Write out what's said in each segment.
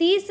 30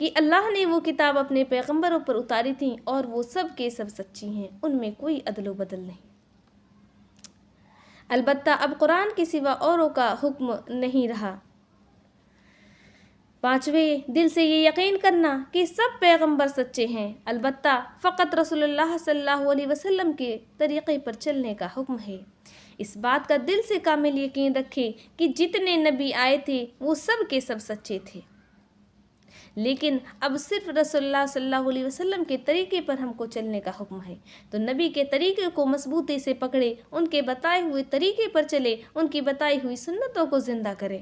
کہ اللہ نے وہ کتاب اپنے پیغمبروں پر اتاری تھی اور وہ سب کے سب سچی ہیں، ان میں کوئی عدل و بدل نہیں۔ البتہ اب قرآن کے سوا اوروں کا حکم نہیں رہا۔ پانچویں، دل سے یہ یقین کرنا کہ سب پیغمبر سچے ہیں، البتہ فقط رسول اللہ صلی اللہ علیہ وسلم کے طریقے پر چلنے کا حکم ہے۔ اس بات کا دل سے کامل یقین رکھے کہ جتنے نبی آئے تھے وہ سب کے سب سچے تھے، لیکن اب صرف رسول اللہ صلی اللہ علیہ وسلم کے طریقے پر ہم کو چلنے کا حکم ہے، تو نبی کے طریقے کو مضبوطی سے پکڑے، ان کے بتائے ہوئے طریقے پر چلے، ان کی بتائی ہوئی سنتوں کو زندہ کرے۔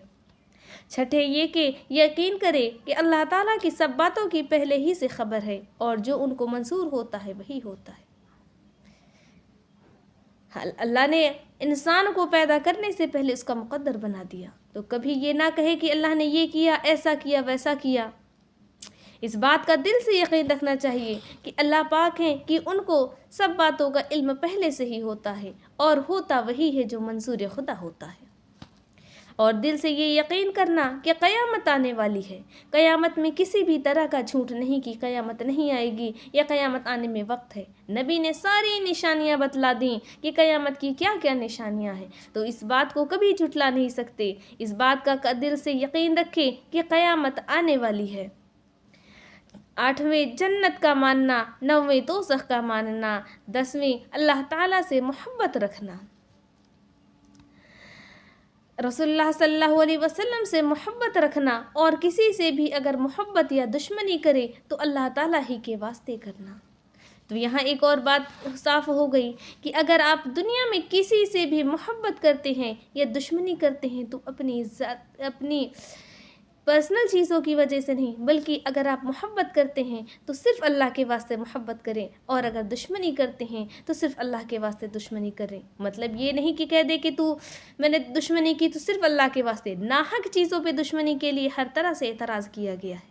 چھٹے، یہ کہ یقین کرے کہ اللہ تعالیٰ کی سب باتوں کی پہلے ہی سے خبر ہے اور جو ان کو منظور ہوتا ہے وہی ہوتا ہے۔ اللہ نے انسان کو پیدا کرنے سے پہلے اس کا مقدر بنا دیا، تو کبھی یہ نہ کہے کہ اللہ نے یہ کیا، ایسا کیا، ویسا کیا۔ اس بات کا دل سے یقین رکھنا چاہیے کہ اللہ پاک ہیں، کہ ان کو سب باتوں کا علم پہلے سے ہی ہوتا ہے اور ہوتا وہی ہے جو منظور خدا ہوتا ہے۔ اور دل سے یہ یقین کرنا کہ قیامت آنے والی ہے، قیامت میں کسی بھی طرح کا جھوٹ نہیں کہ قیامت نہیں آئے گی یا قیامت آنے میں وقت ہے۔ نبی نے ساری نشانیاں بتلا دیں کہ قیامت کی کیا کیا نشانیاں ہیں، تو اس بات کو کبھی جھٹلا نہیں سکتے۔ اس بات کا دل سے یقین رکھے کہ قیامت آنے والی ہے۔ آٹھویں، جنت کا ماننا۔ نویں، دوزخ کا ماننا۔ دسویں، اللہ تعالیٰ سے محبت رکھنا۔ رسول اللہ صلی اللہ علیہ وسلم سے محبت رکھنا، اور کسی سے بھی اگر محبت یا دشمنی کرے تو اللہ تعالیٰ ہی کے واسطے کرنا۔ تو یہاں ایک اور بات صاف ہو گئی کہ اگر آپ دنیا میں کسی سے بھی محبت کرتے ہیں یا دشمنی کرتے ہیں تو اپنی پرسنل چیزوں کی وجہ سے نہیں، بلکہ اگر آپ محبت کرتے ہیں تو صرف اللہ کے واسطے محبت کریں، اور اگر دشمنی کرتے ہیں تو صرف اللہ کے واسطے دشمنی کریں۔ مطلب یہ نہیں کہ کہہ دے کہ میں نے دشمنی کی تو صرف اللہ کے واسطے۔ ناحق چیزوں پہ دشمنی کے لیے ہر طرح سے اعتراض کیا گیا ہے۔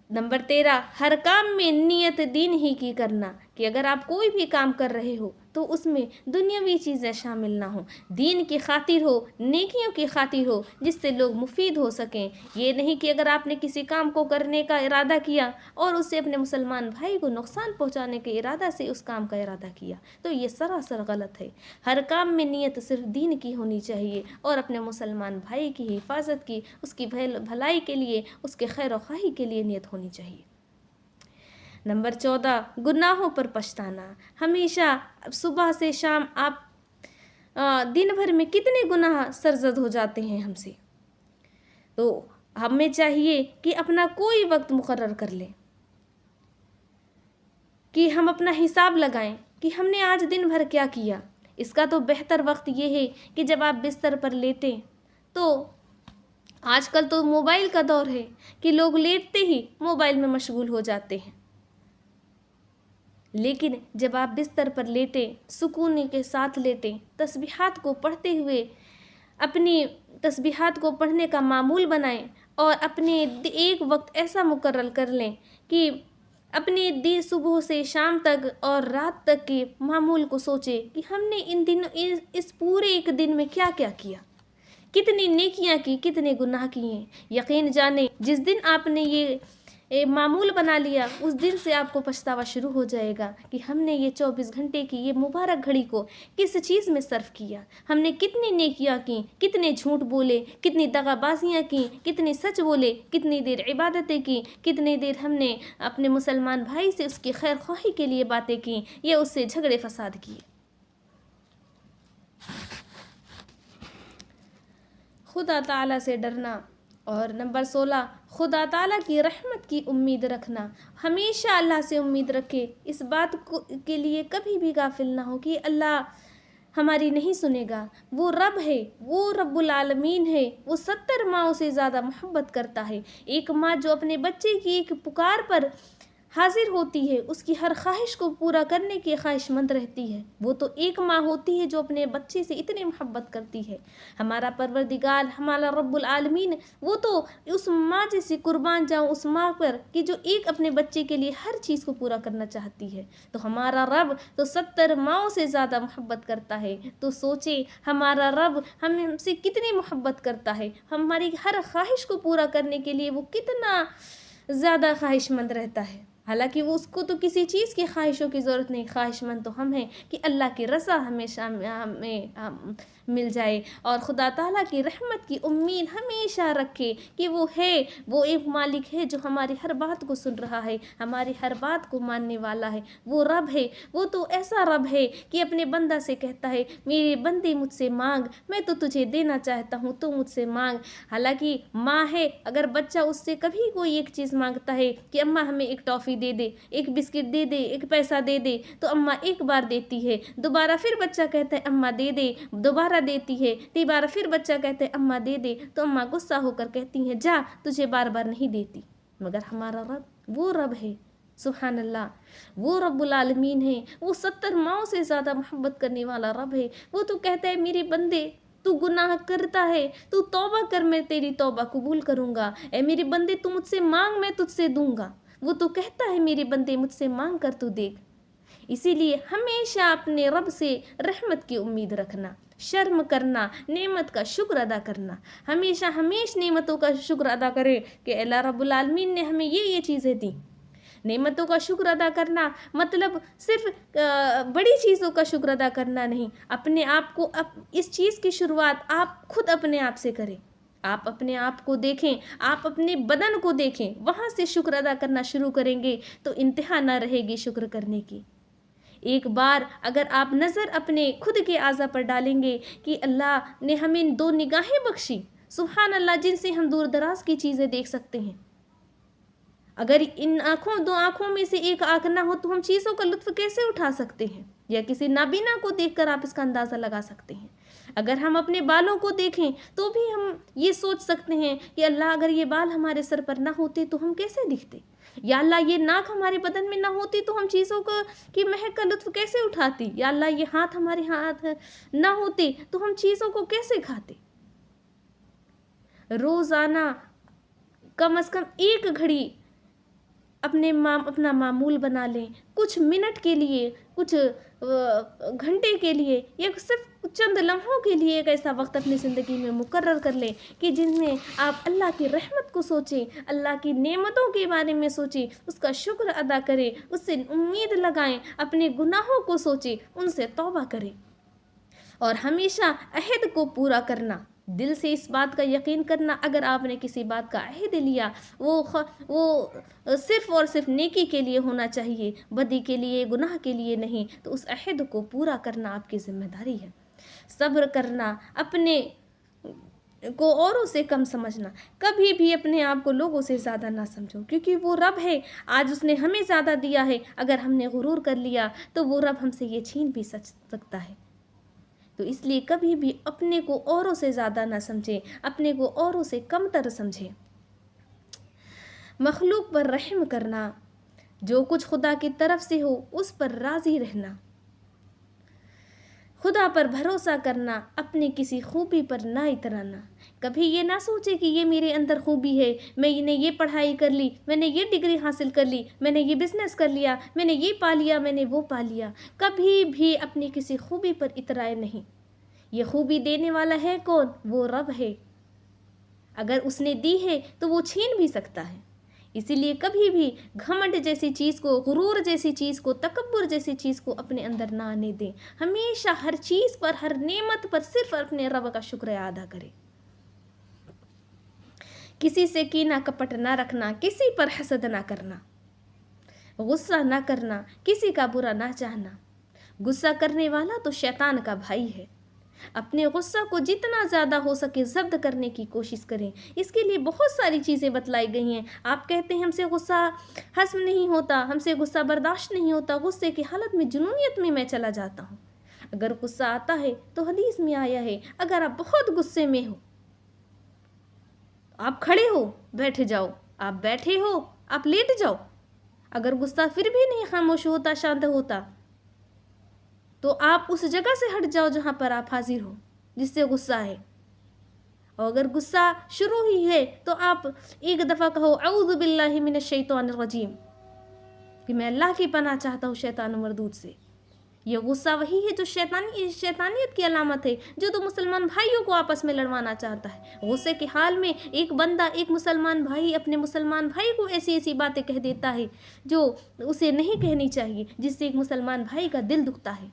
نمبر 13، ہر کام میں نیت دین ہی کی کرنا، کہ اگر آپ کوئی بھی کام کر رہے ہو تو اس میں دنیاوی چیزیں شامل نہ ہوں، دین کی خاطر ہو، نیکیوں کی خاطر ہو، جس سے لوگ مفید ہو سکیں۔ یہ نہیں کہ اگر آپ نے کسی کام کو کرنے کا ارادہ کیا اور اس سے اپنے مسلمان بھائی کو نقصان پہنچانے کے ارادہ سے اس کام کا ارادہ کیا، تو یہ سراسر غلط ہے۔ ہر کام میں نیت صرف دین کی ہونی چاہیے اور اپنے مسلمان بھائی کی حفاظت کی، اس کی بھلائی کے لیے، اس کے خیر و خواہی کے لیے نیت ہونی چاہیے۔ نمبر 14، گناہوں پر پچھتانا۔ ہمیشہ صبح سے شام آپ دن بھر میں کتنے گناہ سرزد ہو جاتے ہیں ہم سے، تو ہمیں چاہیے کہ اپنا کوئی وقت مقرر کر لیں، کہ ہم اپنا حساب لگائیں کہ ہم نے آج دن بھر کیا کیا۔ اس کا تو بہتر وقت یہ ہے کہ جب آپ بستر پر لیٹیں، تو آج کل تو موبائل کا دور ہے کہ لوگ لیٹتے ہی موبائل میں مشغول ہو جاتے ہیں، لیکن جب آپ بستر پر لیٹیں، سکون کے ساتھ لیٹیں، تسبیحات کو پڑھتے ہوئے اپنی تسبیحات کو پڑھنے کا معمول بنائیں، اور اپنے ایک وقت ایسا مقرر کر لیں کہ اپنے دن صبح سے شام تک اور رات تک کے معمول کو سوچیں کہ ہم نے ان دنوں اس پورے ایک دن میں کیا کیا کیا، کتنی نیکیاں کی، کتنے گناہ کیے۔ یقین جانیں جس دن آپ نے یہ معمول بنا لیا، اس دن سے آپ کو پچھتاوا شروع ہو جائے گا کہ ہم نے یہ 24 گھنٹے کی یہ مبارک گھڑی کو کس چیز میں صرف کیا، ہم نے کتنی نیکیاں کی، کتنے جھوٹ بولے، کتنی دغا بازیاں کی، کتنی سچ بولے، کتنی دیر عبادتیں کی، کتنی دیر ہم نے اپنے مسلمان بھائی سے اس کی خیر خواہی کے لیے باتیں کی یا اس سے جھگڑے فساد کیے۔ خدا تعالیٰ سے ڈرنا۔ اور نمبر 16، خدا تعالیٰ کی رحمت کی امید رکھنا۔ ہمیشہ اللہ سے امید رکھے، اس بات کے لیے کبھی بھی غافل نہ ہو کہ اللہ ہماری نہیں سنے گا۔ وہ رب ہے، وہ رب العالمین ہے، وہ 70 ماؤں سے زیادہ محبت کرتا ہے۔ ایک ماں جو اپنے بچے کی ایک پکار پر حاضر ہوتی ہے، اس کی ہر خواہش کو پورا کرنے کی خواہش مند رہتی ہے۔ وہ تو ایک ماں ہوتی ہے جو اپنے بچے سے اتنی محبت کرتی ہے۔ ہمارا پروردگار، ہمارا رب العالمین، وہ تو اس ماں جیسی قربان جاؤں اس ماں پر کہ جو ایک اپنے بچے کے لیے ہر چیز کو پورا کرنا چاہتی ہے۔ تو ہمارا رب تو 70 ماؤں سے زیادہ محبت کرتا ہے۔ تو سوچیں ہمارا رب ہم سے کتنی محبت کرتا ہے، ہماری ہر خواہش کو پورا کرنے کے لیے وہ کتنا زیادہ خواہش مند رہتا ہے۔ حالانکہ وہ اس کو تو کسی چیز کی خواہشوں کی ضرورت نہیں، خواہش مند تو ہم ہیں کہ اللہ کی رضا ہمیشہ ہمیں مل جائے اور خدا تعالیٰ کی رحمت کی امید ہمیشہ رکھے کہ وہ ہے، وہ ایک مالک ہے جو ہماری ہر بات کو سن رہا ہے، ہماری ہر بات کو ماننے والا ہے۔ وہ رب ہے، وہ تو ایسا رب ہے کہ اپنے بندہ سے کہتا ہے میرے بندے مجھ سے مانگ، میں تو تجھے دینا چاہتا ہوں، تو مجھ سے مانگ۔ حالانکہ ماں ہے، اگر بچہ اس سے کبھی کوئی ایک چیز مانگتا ہے کہ اماں ہمیں ایک ٹافی دے دے، ایک بسکٹ دے دے، ایک پیسہ دے دے، تو اماں ایک بار دیتی ہے، دوبارہ پھر بچہ کہتا ہے اماں دے دے، دوبارہ دیتی ہے، تیسرا پھر بچہ کہتا ہے اماں دے دے، تو اماں غصہ ہو کر کہتی ہیں جا، تجھے بار بار نہیں دیتی۔ مگر ہمارا رب وہ رب ہے، سبحان اللہ، وہ رب العالمین ہے، وہ 70 ماؤں سے زیادہ محبت کرنے والا رب ہے۔ وہ تو کہتا ہے میرے بندے تو گناہ کرتا ہے، تو توبہ کر، میں تیری توبہ قبول کروں گا۔ اے میرے بندے تو مجھ سے مانگ، میں تجھ سے دوں گا۔ وہ تو کہتا ہے میرے بندے مجھ سے مانگ کر تو دیکھ۔ اسی لیے ہمیشہ اپنے رب سے رحمت کی امید رکھنا، شرم کرنا، نعمت کا شکر ادا کرنا، ہمیشہ نعمتوں کا شکر ادا کرے کہ اللہ رب العالمین نے ہمیں یہ چیزیں دیں۔ نعمتوں کا شکر ادا کرنا مطلب صرف بڑی چیزوں کا شکر ادا کرنا نہیں، اپنے آپ کو اس چیز کی شروعات آپ خود اپنے آپ سے کریں۔ آپ اپنے آپ کو دیکھیں، آپ اپنے بدن کو دیکھیں، وہاں سے شکر ادا کرنا شروع کریں گے تو انتہا نہ رہے گی شکر کرنے کی۔ ایک بار اگر آپ نظر اپنے خود کے اعضاء پر ڈالیں گے کہ اللہ نے ہمیں 2 نگاہیں بخشی، سبحان اللہ، جن سے ہم دور دراز کی چیزیں دیکھ سکتے ہیں۔ اگر ان 2 آنکھوں میں سے ایک آنکھ نہ ہو تو ہم چیزوں کا لطف کیسے اٹھا سکتے ہیں؟ یا کسی نابینا کو دیکھ کر آپ اس کا اندازہ لگا سکتے ہیں۔ اگر ہم اپنے بالوں کو دیکھیں تو بھی ہم یہ سوچ سکتے ہیں کہ اللہ اگر یہ بال ہمارے سر پر نہ ہوتے تو ہم کیسے دکھتے؟ یا اللہ یہ ناک ہمارے بدن میں نہ ہوتی تو ہم چیزوں کی مہک کا لطف کیسے اٹھاتی؟ یا اللہ یہ ہاتھ ہمارے ہاتھ نہ ہوتے تو ہم چیزوں کو کیسے کھاتے؟ روزانہ کم از کم 1 گھڑی اپنا معمول بنا لیں، کچھ منٹ کے لیے، کچھ گھنٹے کے لیے، یا صرف چند لمحوں کے لیے ایک ایسا وقت اپنی زندگی میں مقرر کر لیں کہ جن میں آپ اللہ کی رحمت کو سوچیں، اللہ کی نعمتوں کے بارے میں سوچیں، اس کا شکر ادا کریں، اس سے امید لگائیں، اپنے گناہوں کو سوچیں، ان سے توبہ کریں اور ہمیشہ عہد کو پورا کرنا، دل سے اس بات کا یقین کرنا اگر آپ نے کسی بات کا عہد لیا وہ صرف اور صرف نیکی کے لیے ہونا چاہیے، بدی کے لیے، گناہ کے لیے نہیں، تو اس عہد کو پورا کرنا آپ کی ذمہ داری ہے۔ صبر کرنا، اپنے کو اوروں سے کم سمجھنا، کبھی بھی اپنے آپ کو لوگوں سے زیادہ نہ سمجھو، کیونکہ وہ رب ہے، آج اس نے ہمیں زیادہ دیا ہے، اگر ہم نے غرور کر لیا تو وہ رب ہم سے یہ چھین بھی سکتا ہے۔ تو اس لیے کبھی بھی اپنے کو اوروں سے زیادہ نہ سمجھیں، اپنے کو اوروں سے کم تر سمجھیں۔ مخلوق پر رحم کرنا، جو کچھ خدا کی طرف سے ہو اس پر راضی رہنا، خدا پر بھروسہ کرنا، اپنے کسی خوبی پر نہ اترانا۔ کبھی یہ نہ سوچے کہ یہ میرے اندر خوبی ہے، میں نے یہ پڑھائی کر لی، میں نے یہ ڈگری حاصل کر لی، میں نے یہ بزنس کر لیا، میں نے یہ پا لیا، میں نے وہ پا لیا۔ کبھی بھی اپنی کسی خوبی پر اترائے نہیں۔ یہ خوبی دینے والا ہے کون؟ وہ رب ہے۔ اگر اس نے دی ہے تو وہ چھین بھی سکتا ہے۔ اسی لیے کبھی بھی گھمنڈ جیسی چیز کو، غرور جیسی چیز کو، تکبر جیسی چیز کو اپنے اندر نہ آنے دیں۔ ہمیشہ ہر چیز پر، ہر نعمت پر صرف اپنے رب کا شکریہ ادا کریں۔ کسی سے کینہ کپٹ نہ رکھنا، کسی پر حسد نہ کرنا، غصہ نہ کرنا، کسی کا برا نہ چاہنا۔ غصہ کرنے والا تو شیطان کا بھائی ہے۔ اپنے غصہ کو جتنا زیادہ ہو سکے ضبط کرنے کی کوشش کریں۔ اس کے لیے بہت ساری چیزیں بتلائی گئی ہیں۔ آپ کہتے ہیں ہم سے غصہ ہضم نہیں ہوتا، ہم سے غصہ برداشت نہیں ہوتا، غصے کی حالت میں جنونیت میں چلا جاتا ہوں۔ اگر غصہ آتا ہے تو حدیث میں آیا ہے، اگر آپ بہت غصے میں ہو، آپ کھڑے ہو بیٹھ جاؤ، آپ بیٹھے ہو آپ لیٹ جاؤ، اگر غصہ پھر بھی نہیں خاموش ہوتا، شانت ہوتا، تو آپ اس جگہ سے ہٹ جاؤ جہاں پر آپ حاضر ہو جس سے غصہ ہے. اور اگر غصہ شروع ہی ہے تو آپ ایک دفعہ کہو اعوذ باللہ من الشیطان الرجیم، کہ میں اللہ کی پناہ چاہتا ہوں شیطان مردود سے. یہ غصہ وہی ہے جو شیطانیت کی علامت ہے، جو تو مسلمان بھائیوں کو آپس میں لڑوانا چاہتا ہے. غصے کے حال میں ایک بندہ، ایک مسلمان بھائی اپنے مسلمان بھائی کو ایسی ایسی باتیں کہہ دیتا ہے جو اسے نہیں کہنی چاہیے، جس سے ایک مسلمان بھائی کا دل دکھتا ہے.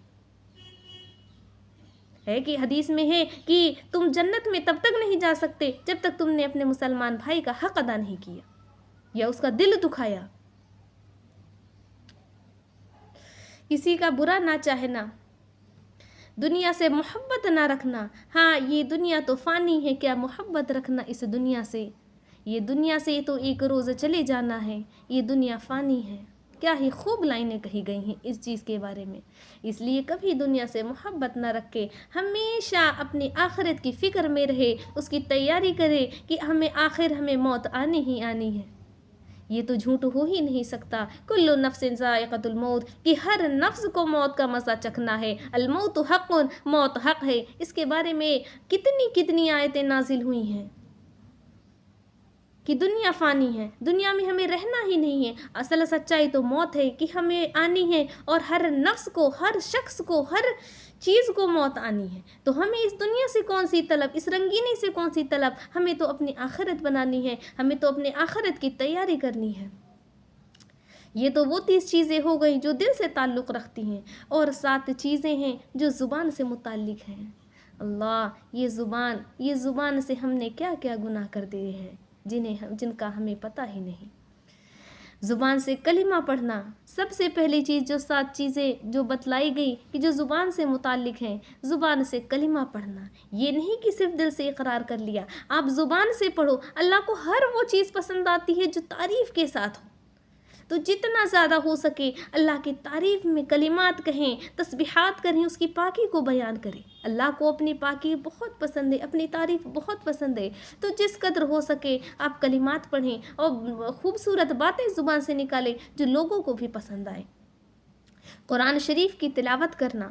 کہ حدیث میں ہے کہ تم جنت میں تب تک نہیں جا سکتے جب تک تم نے اپنے مسلمان بھائی کا حق ادا نہیں کیا یا اس کا دل دکھایا. کسی کا برا نہ چاہنا، دنیا سے محبت نہ رکھنا. ہاں یہ دنیا تو فانی ہے، کیا محبت رکھنا اس دنیا سے. یہ دنیا سے تو ایک روز چلے جانا ہے، یہ دنیا فانی ہے. کیا ہی خوب لائنیں کہی گئی ہیں اس چیز کے بارے میں. اس لیے کبھی دنیا سے محبت نہ رکھے، ہمیشہ اپنی آخرت کی فکر میں رہے، اس کی تیاری کرے کہ ہمیں موت آنی ہی آنی ہے. یہ تو جھوٹ ہو ہی نہیں سکتا. کل نفس ذائقۃ الموت، کہ ہر نفس کو موت کا مزہ چکھنا ہے. الموت حق، موت حق ہے. اس کے بارے میں کتنی آیتیں نازل ہوئی ہیں کہ دنیا فانی ہے، دنیا میں ہمیں رہنا ہی نہیں ہے. اصل سچائی تو موت ہے کہ ہمیں آنی ہے، اور ہر نفس کو، ہر شخص کو، ہر چیز کو موت آنی ہے. تو ہمیں اس دنیا سے کون سی طلب، اس رنگینی سے کون سی طلب. ہمیں تو اپنی آخرت بنانی ہے، ہمیں تو اپنے آخرت کی تیاری کرنی ہے. یہ تو وہ 30 چیزیں ہو گئی جو دل سے تعلق رکھتی ہیں، اور 7 چیزیں ہیں جو زبان سے متعلق ہیں. اللہ، یہ زبان سے ہم نے کیا کیا گناہ کر دیے ہیں جن کا ہمیں پتہ ہی نہیں. زبان سے کلمہ پڑھنا، سب سے پہلی چیز جو 7 چیزیں جو بتلائی گئی کہ جو زبان سے متعلق ہیں، زبان سے کلمہ پڑھنا. یہ نہیں کہ صرف دل سے اقرار کر لیا، آپ زبان سے پڑھو. اللہ کو ہر وہ چیز پسند آتی ہے جو تعریف کے ساتھ ہو. تو جتنا زیادہ ہو سکے اللہ کی تعریف میں کلمات کہیں، تسبیحات کریں، اس کی پاکی کو بیان کریں. اللہ کو اپنی پاکی بہت پسند ہے، اپنی تعریف بہت پسند ہے. تو جس قدر ہو سکے آپ کلمات پڑھیں اور خوبصورت باتیں زبان سے نکالیں جو لوگوں کو بھی پسند آئے. قرآن شریف کی تلاوت کرنا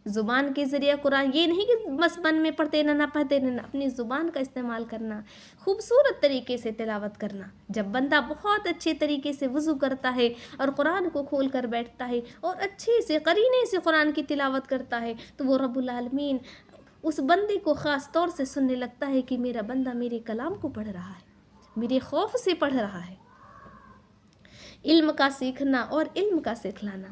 زبان کے ذریعے. قرآن یہ نہیں کہ بس من میں پڑھتے نہ پڑھتے نہ، اپنی زبان کا استعمال کرنا، خوبصورت طریقے سے تلاوت کرنا. جب بندہ بہت اچھے طریقے سے وضو کرتا ہے اور قرآن کو کھول کر بیٹھتا ہے اور اچھے سے قرینے سے قرآن کی تلاوت کرتا ہے، تو وہ رب العالمین اس بندے کو خاص طور سے سننے لگتا ہے کہ میرا بندہ میرے کلام کو پڑھ رہا ہے، میرے خوف سے پڑھ رہا ہے. علم کا سیکھنا اور علم کا سکھلانا.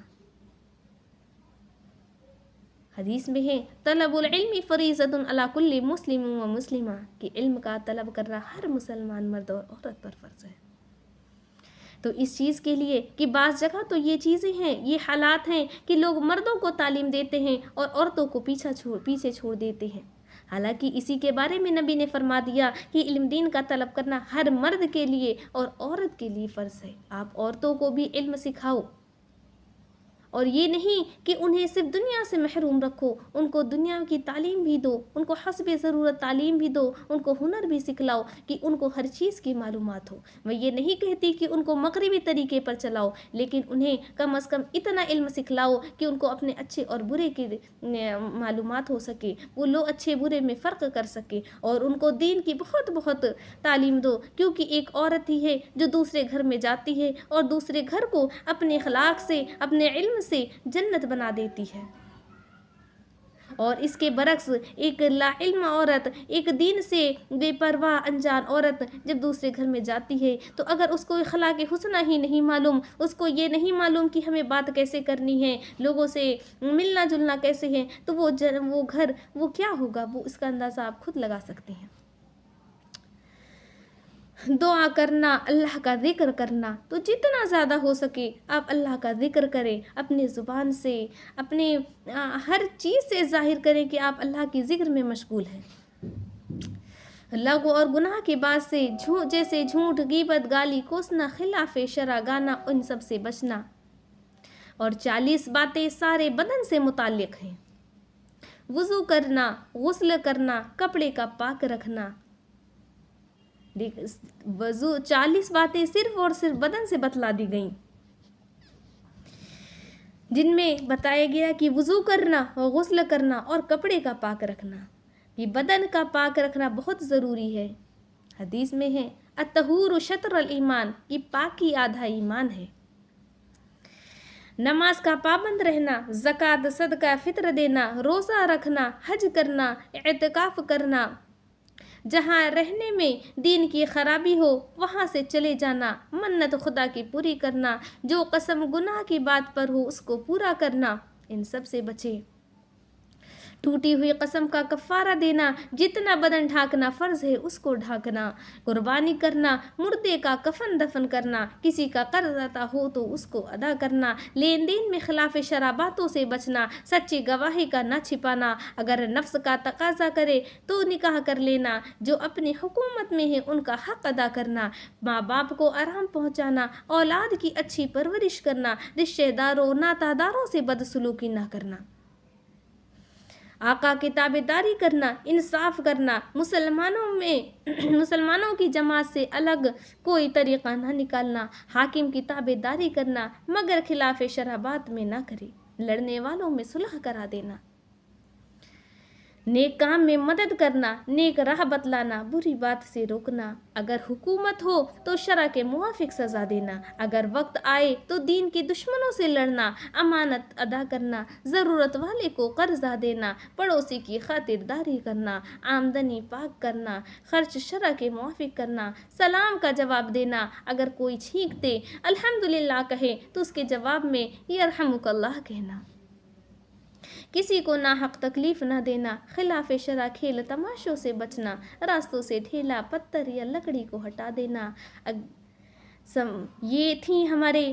حدیث میں ہے طلب العلم فریضۃ علی کل مسلم و مسلمہ، کہ علم کا طلب کرنا ہر مسلمان مرد اور عورت پر فرض ہے. تو اس چیز کے لیے کہ بعض جگہ تو یہ چیزیں ہیں، یہ حالات ہیں کہ لوگ مردوں کو تعلیم دیتے ہیں اور عورتوں کو پیچھے چھوڑ دیتے ہیں. حالانکہ اسی کے بارے میں نبی نے فرما دیا کہ علم دین کا طلب کرنا ہر مرد کے لیے اور عورت کے لیے فرض ہے. آپ عورتوں کو بھی علم سکھاؤ، اور یہ نہیں کہ انہیں صرف دنیا سے محروم رکھو، ان کو دنیا کی تعلیم بھی دو، ان کو حسب ضرورت تعلیم بھی دو، ان کو ہنر بھی سکھلاؤ کہ ان کو ہر چیز کی معلومات ہو. میں یہ نہیں کہتی کہ ان کو مغربی طریقے پر چلاؤ، لیکن انہیں کم از کم اتنا علم سکھلاؤ کہ ان کو اپنے اچھے اور برے کی معلومات ہو سکے، وہ لوگ اچھے برے میں فرق کر سکے. اور ان کو دین کی بہت تعلیم دو، کیونکہ ایک عورت ہی ہے جو دوسرے گھر میں جاتی ہے اور دوسرے گھر کو اپنے اخلاق سے، اپنے علم سے جنت بنا دیتی ہے. اور اس کے برعکس ایک لا علم عورت، ایک دین سے بے پرواہ انجان عورت جب دوسرے گھر میں جاتی ہے، تو اگر اس کو اخلاق حسنہ ہی نہیں معلوم، اس کو یہ نہیں معلوم کہ ہمیں بات کیسے کرنی ہے، لوگوں سے ملنا جلنا کیسے ہے، تو وہ گھر وہ کیا ہوگا، وہ اس کا اندازہ آپ خود لگا سکتے ہیں. دعا کرنا، اللہ کا ذکر کرنا، تو جتنا زیادہ ہو سکے آپ اللہ کا ذکر کریں، اپنے زبان سے، اپنے ہر چیز سے ظاہر کریں کہ آپ اللہ کی ذکر میں مشغول ہیں. لغو اور گناہ کی بات سے جیسے جھوٹ، غیبت، گالی، کوسنا، خلاف شرع، گانا، ان سب سے بچنا. اور 40 باتیں سارے بدن سے متعلق ہیں. وضو کرنا، غسل کرنا، کپڑے کا پاک رکھنا. 40 باتیں صرف اور صرف بدن سے بتلا دی گئیں. جن میں بتایا گیا کہ وضو کرنا، غسل کرنا اور کپڑے کا پاک رکھنا، یہ بدن کا پاک رکھنا بہت ضروری ہے۔ حدیث میں ہے الطہور شطر الایمان، یہ پاکی آدھا ایمان ہے۔ نماز کا پابند رہنا، زکوٰۃ صدقہ فطر دینا، روزہ رکھنا، حج کرنا، اعتکاف کرنا، جہاں رہنے میں دین کی خرابی ہو وہاں سے چلے جانا، منت خدا کی پوری کرنا، جو قسم گناہ کی بات پر ہو اس کو پورا کرنا، ان سب سے بچے۔ ٹوٹی ہوئی قسم کا کفارہ دینا، جتنا بدن ڈھانکنا فرض ہے اس کو ڈھانکنا، قربانی کرنا، مردے کا کفن دفن کرنا، کسی کا قرض عطا ہو تو اس کو ادا کرنا، لین دین میں خلاف شرع باتوں سے بچنا، سچی گواہی کا نہ چھپانا، اگر نفس کا تقاضا کرے تو نکاح کر لینا، جو اپنی حکومت میں ہے ان کا حق ادا کرنا، ماں باپ کو آرام پہنچانا، اولاد کی اچھی پرورش کرنا، رشتہ داروں ناتا داروں سے بدسلوکی نہ کرنا، آقا کی تابعداری کرنا، انصاف کرنا، مسلمانوں کی جماعت سے الگ کوئی طریقہ نہ نکالنا، حاکم کی تابعداری کرنا مگر خلاف شرع بات میں نہ کرے، لڑنے والوں میں صلح کرا دینا، نیک کام میں مدد کرنا، نیک راہ بتلانا، بری بات سے روکنا، اگر حکومت ہو تو شرع کے موافق سزا دینا، اگر وقت آئے تو دین کے دشمنوں سے لڑنا، امانت ادا کرنا، ضرورت والے کو قرضہ دینا، پڑوسی کی خاطرداری کرنا، آمدنی پاک کرنا، خرچ شرع کے موافق کرنا، سلام کا جواب دینا، اگر کوئی چھینک دے الحمدللہ کہے تو اس کے جواب میں یرحمک اللہ کہنا، کسی کو ناحق تکلیف نہ دینا، خلاف شرع کھیل تماشوں سے بچنا، راستوں سے ڈھیلا پتھر یا لکڑی کو ہٹا دینا۔ یہ تھیں ہمارے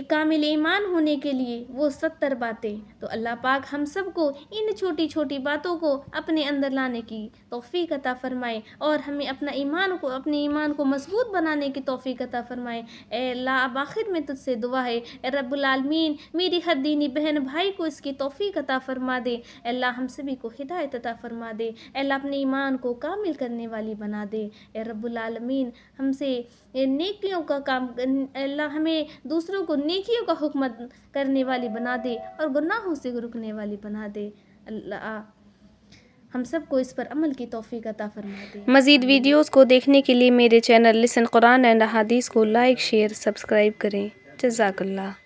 کامل ایمان ہونے کے لیے وہ 70 باتیں۔ تو اللہ پاک ہم سب کو ان چھوٹی چھوٹی باتوں کو اپنے اندر لانے کی توفیق عطا فرمائے اور ہمیں اپنے ایمان کو مضبوط بنانے کی توفیق عطا فرمائے۔ اے اللہ، اب آخر میں تجھ سے دعا ہے، اے رب العالمین میری ہر دینی بہن بھائی کو اس کی توفیق عطا فرما دے۔ اے اللہ ہم سبھی کو ہدایت عطا فرما دے۔ اے اللہ اپنے ایمان کو کامل کرنے والی بنا دے۔ اے رب العالمین ہم سے نیکیوں کا کام، اے اللہ ہمیں دوسروں کو نیکیوں کا حکم کرنے والی بنا دے اور گناہوں سے رکنے والی بنا دے۔ اللہ ہم سب کو اس پر عمل کی توفیق عطا فرما دے۔ مزید ویڈیوز کو دیکھنے کے لیے میرے چینل لسن قرآن اینڈ احادیث کو لائک، شیئر، سبسکرائب کریں۔ جزاک اللہ۔